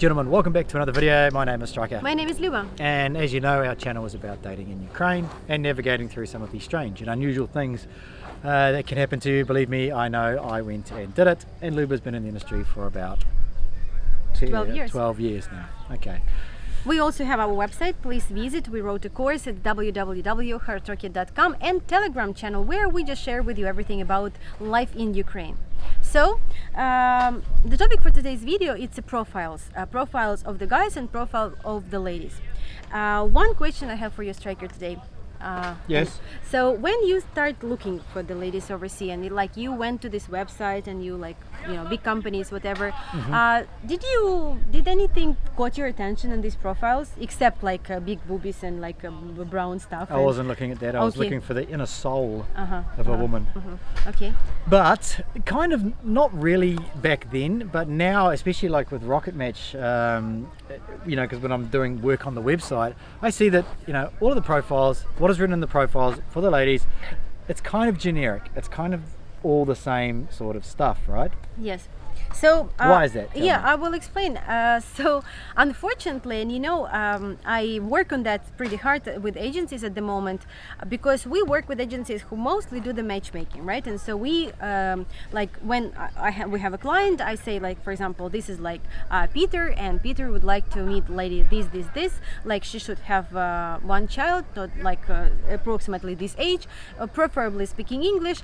gentlemen, welcome back to another video. My name is Striker. My name is Luba. And as you know, our channel is about dating in Ukraine and navigating through some of these strange and unusual things that can happen to you. Believe me, I know, I went and did it. And Luba's been in the industry for about 12 years now. Okay. We also have our website, please visit. We wrote a course at www.heartrocket.com and Telegram channel where we just share with you everything about life in Ukraine. So, the topic for today's video, it's profiles of the guys and profile of the ladies. One question I have for you, Striker, today. Yes. So when you start looking for the ladies overseas, and like you went to this website and you big companies, whatever, did anything caught your attention in these profiles except like big boobies and like brown stuff? I wasn't looking at that. I was looking for the inner soul of a woman. Okay. But kind of not really back then, but now, especially like with Rocket Match, because when I'm doing work on the website, I see that all of the profiles, what is written in the profiles for the ladies, it's kind of generic. It's kind of all the same sort of stuff, right? Yes. So why is that? Yeah, I will explain. So unfortunately, and I work on that pretty hard with agencies at the moment, because we work with agencies who mostly do the matchmaking, right? And so we when we have a client, I say, like, for example, this is like Peter, and Peter would like to meet lady this, like she should have one child, not like approximately this age, preferably speaking English.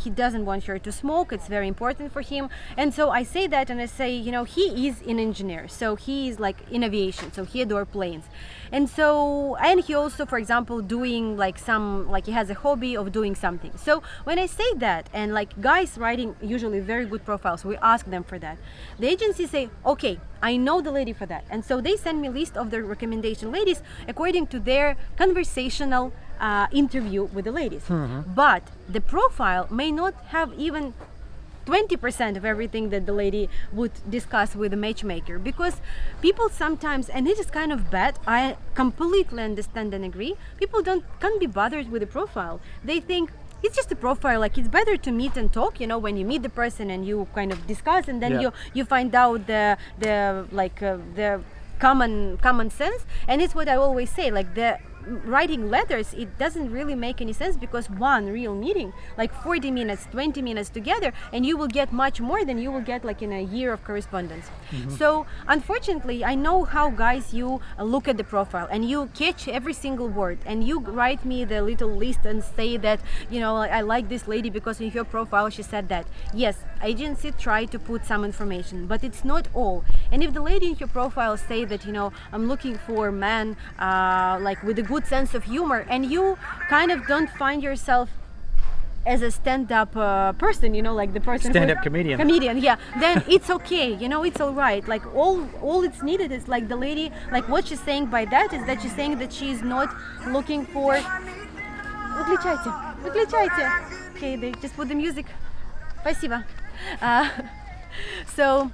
He doesn't want her to smoke. It's very important for him. And so I say that, and I say, he is an engineer, so he is like in aviation, so he adores planes, and he also, for example, doing he has a hobby of doing something. So when I say that, and like guys writing usually very good profiles, we ask them for that. The agency say, okay, I know the lady for that, and so they send me a list of the recommendation ladies according to their conversational interview with the ladies. But the profile may not have even 20% of everything that the lady would discuss with the matchmaker, because people sometimes, and it is kind of bad, I completely understand and agree, people can't be bothered with the profile. They think it's just a profile, like it's better to meet and talk, when you meet the person and you kind of discuss, and then you find out the common sense. And it's what I always say, like the writing letters, it doesn't really make any sense, because one real meeting, like 40 minutes, 20 minutes together, and you will get much more than you will get like in a year of correspondence. So unfortunately, I know how guys, you look at the profile and you catch every single word, and you write me the little list and say that, I like this lady because in her profile she said that. Yes, agency try to put some information, but it's not all. And if the lady in her profile say that, I'm looking for a man like with a good sense of humor, and you kind of don't find yourself as a stand-up person, like the person stand-up comedian, then it's okay, it's all right. Like all it's needed is like the lady, like what she's saying by that is that she's saying that she's not looking for выключайте. Okay, they just put the music. Спасибо. So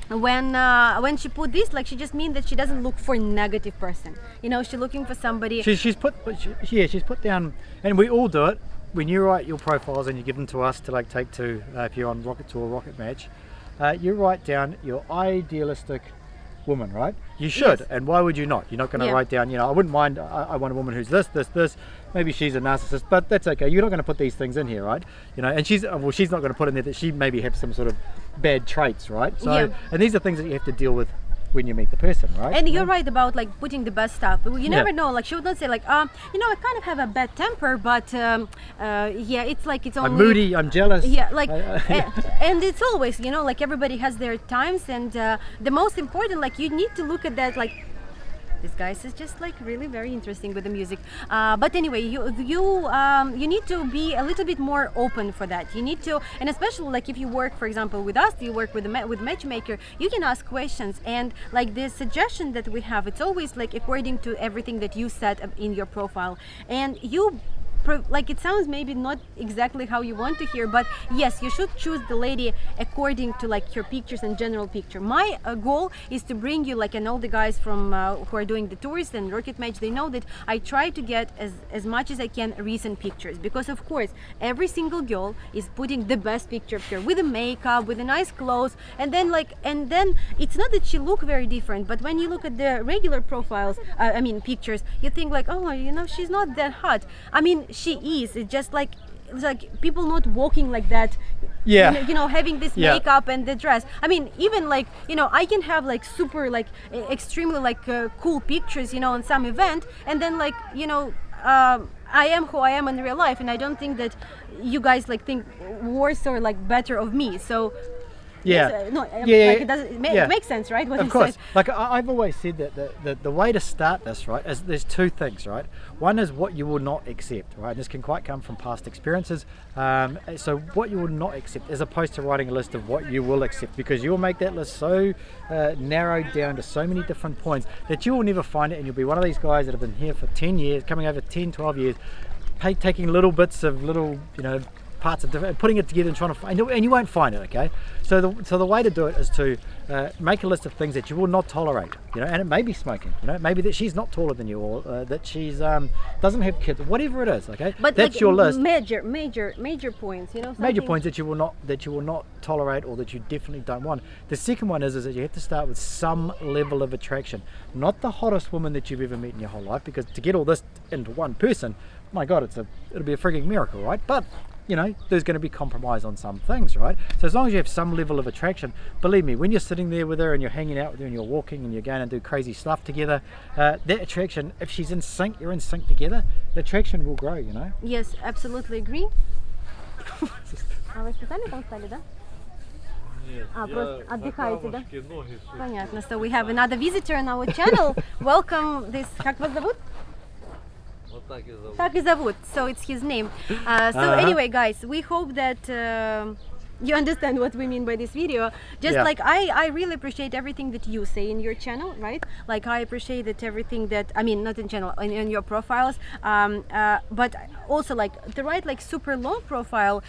when she put this, like, she just means that she doesn't look for a negative person. She's looking for somebody. She's put down, and we all do it. When you write your profiles and you give them to us to take to, if you're on Rocket Tour, Rocket Match, you write down your idealistic woman, right? You should. Yes. And why would you not? You're not going to write down, I wouldn't mind, I want a woman who's this. Maybe she's a narcissist, but that's okay. You're not going to put these things in here, right? And she's not going to put in there that she maybe has some sort of bad traits, right? So, and these are things that you have to deal with when you meet the person, right? And you're right about like putting the best stuff. You never know. Like she would not say like, I kind of have a bad temper, but it's like it's only. I'm moody. I'm jealous. Yeah, like, and it's always, like everybody has their times, and the most important, like you need to look at that, like. This guy is just like really very interesting with the music, but anyway, you need to be a little bit more open for that. You need to, and especially like if you work, for example, with us, you work with matchmaker, you can ask questions, and like the suggestion that we have, it's always like according to everything that you set in your profile, and you like it sounds maybe not exactly how you want to hear, but yes, you should choose the lady according to like her pictures and general picture. My goal is to bring you, like, and all the guys from who are doing the tours and rocket match, they know that I try to get as much as I can recent pictures, because of course every single girl is putting the best picture of her with the makeup, with the nice clothes, and then it's not that she look very different, but when you look at the regular profiles, I mean pictures, you think like, oh, you know, she's not that hot. I mean, she is. It's just like, it's like people not walking like that, you know, having this makeup and the dress. I mean, even like, you know, I can have like super like extremely like cool pictures, you know, on some event, and then like, you know, I am who I am in real life, and I don't think that you guys like think worse or like better of me. So it makes sense, right? What of course. Like I've always said that the way to start this, right, is there's two things, right? One is what you will not accept, right? This can quite come from past experiences. So what you will not accept, as opposed to writing a list of what you will accept, because you will make that list so narrowed down to so many different points that you will never find it, and you'll be one of these guys that have been here for 10 years, coming over 10, 12 years, taking little bits of little, you know, parts of different, putting it together and trying to find, and you won't find it. Okay, so the way to do it is to make a list of things that you will not tolerate, you know, and it may be smoking, you know, maybe that she's not taller than you, or that she's doesn't have kids, whatever it is. Okay, but that's like your list. Major points, you know, major points that you will not tolerate, or that you definitely don't want. The second one is that you have to start with some level of attraction, not the hottest woman that you've ever met in your whole life, because to get all this into one person, my God, it'll be a frigging miracle, right? But you know, there's going to be compromise on some things, right? So as long as you have some level of attraction, believe me, when you're sitting there with her and you're hanging out with her and you're walking and you're going and do crazy stuff together, that attraction, if she's in sync, you're in sync together, the attraction will grow, you know? Yes, absolutely agree. А вы специально там стали, да? Нет, просто я отдыхаете, на да? камушке ноги сушил. Понятно. So we have another visitor on our channel. Welcome. This, как вас зовут? Вот так и зовут. Так и зовут. So it's his name. So anyway, guys, we hope that you understand what we mean by this video. Just like I really appreciate everything that you say in your channel, right? Like I appreciate that everything that, I mean, not in channel, in your profiles, but also like to write like super long profile,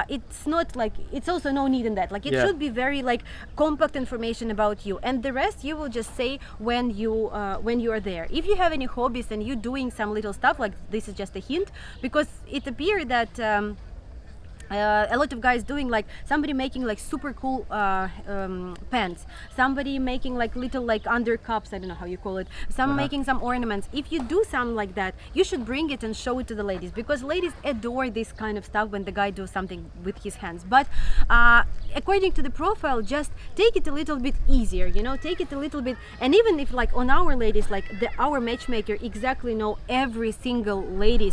it's not like, it's also no need in that. Like it should be very like compact information about you, and the rest you will just say when you are there. If you have any hobbies and you're doing some little stuff, like this is just a hint, because it appears that a lot of guys doing like somebody making like super cool pants, somebody making like little like under cups, I don't know how you call it, some making some ornaments. If you do something like that, you should bring it and show it to the ladies, because ladies adore this kind of stuff when the guy does something with his hands. But according to the profile, just take it a little bit easier, you know, take it a little bit. And even if like on our ladies, like our matchmaker exactly know every single lady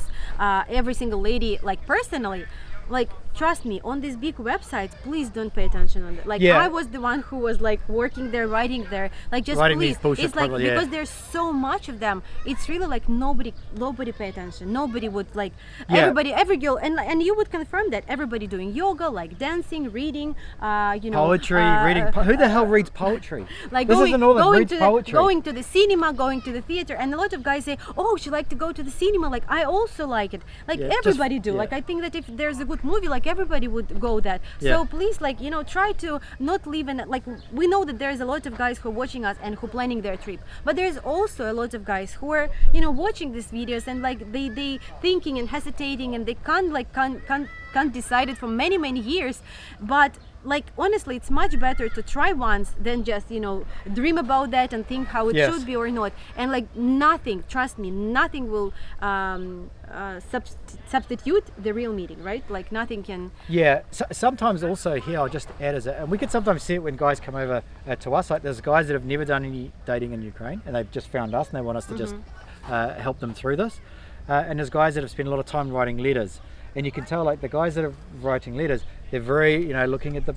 like personally, like trust me, on these big websites, please don't pay attention on that. Like I was the one who was like working there, writing there, like just writing please, it's like probably, because there's so much of them, it's really like nobody pay attention, nobody would like, every girl, and you would confirm that everybody doing yoga, like dancing, reading, you know, poetry, reading. Who the hell reads poetry? Like this going, isn't all that going reads to poetry. going to the cinema, going to the theater, and a lot of guys say, oh, she like to go to the cinema, like I also like it, like everybody do. Like I think that if there's a good movie, like everybody would go that. So please, like, you know, try to not live in, like, we know that there's a lot of guys who are watching us and who are planning their trip, but there's also a lot of guys who are, you know, watching these videos and like they thinking and hesitating, and they can't decide it for many years. But like honestly, it's much better to try once than just, you know, dream about that and think how it should be or not. And like nothing, trust me, nothing will substitute the real meeting, right? Like nothing can. So, sometimes also here, I'll just add and we can sometimes see it when guys come over to us. Like there's guys that have never done any dating in Ukraine and they've just found us and they want us to just help them through this. And there's guys that have spent a lot of time writing letters. And you can tell, like the guys that are writing letters, they're very, you know, looking at the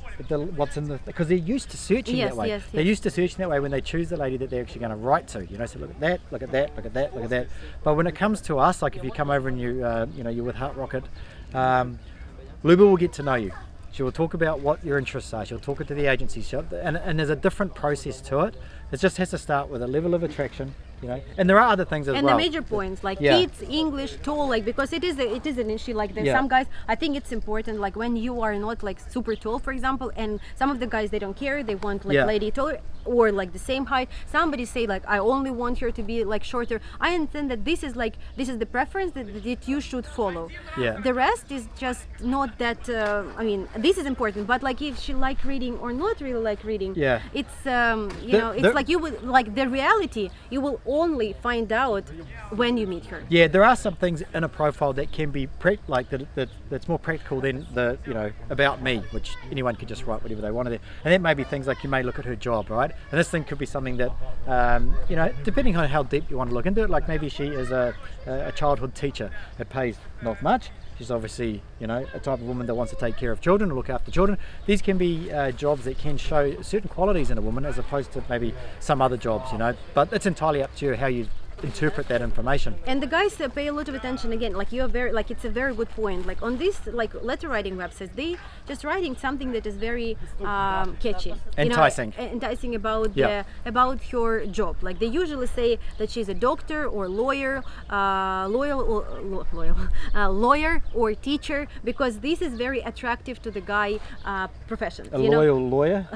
what's in the, because they're used to searching that way. They're used to searching that way when they choose the lady that they're actually going to write to. You know, so look at that, look at that, look at that, look at that. But when it comes to us, like if you come over and you know, you're with Heart Rocket, Luba will get to know you. She will talk about what your interests are. She'll talk it to the agency. And there's a different process to it. It just has to start with a level of attraction, you know. And there are other things as And well. the major points like Yeah. kids, English, tall, like because it is an issue. Like there's Yeah. some guys, I think it's important. Like when you are not like super tall, for example, and some of the guys they don't care, they want like Yeah. lady taller or like the same height. Somebody say like I only want her to be like shorter. I understand that this is the preference that you should follow. Yeah. The rest is just not that. I mean, this is important, but like if she like reading or not really like reading, Yeah. it's The- it's the- like you would like the reality. You will only find out when you meet her. Yeah, there are some things in a profile that can be that's more practical than the about me, which anyone could just write whatever they wanted there. And that may be things like you may look at her job, right? And this thing could be something that depending on how deep you want to look into it, like maybe she is a childhood teacher. It pays not much. She's obviously a type of woman that wants to take care of children or look after children. These can be jobs that can show certain qualities in a woman as opposed to maybe some other jobs, but it's entirely up to you how you interpret that information. And the guys pay a lot of attention again. Like you are very like it's a very good point. Like on these like letter writing websites, they just writing something that is very catchy, Enticing. enticing about Yeah. about her job. Like they usually say that she's a doctor or lawyer, lawyer or teacher, because this is very attractive to the guy profession. A loyal lawyer.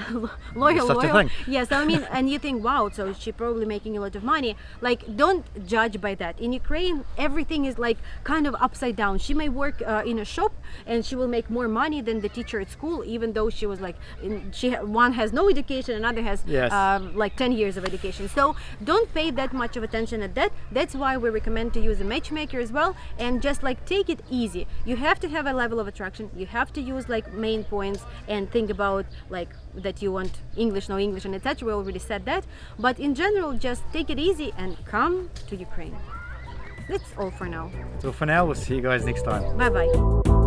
Loyal, Such a loyal. thing. Yes, I mean, and you think, wow, so she's probably making a lot of money. Like, don't judge by that. In Ukraine, everything is like kind of upside down. She may work in a shop and she will make more money than the teacher at school, even though she was like, one has no education, another has Yes. like 10 years of education. So don't pay that much of attention at that. That's why we recommend to use a matchmaker as well, and just like take it easy. You have to have a level of attraction. You have to use like main points and think about like that you want English, no English, and etc. We already said that. But in general, just take it easy and come to Ukraine. That's all for now. So for now, we'll see you guys next time. Bye bye.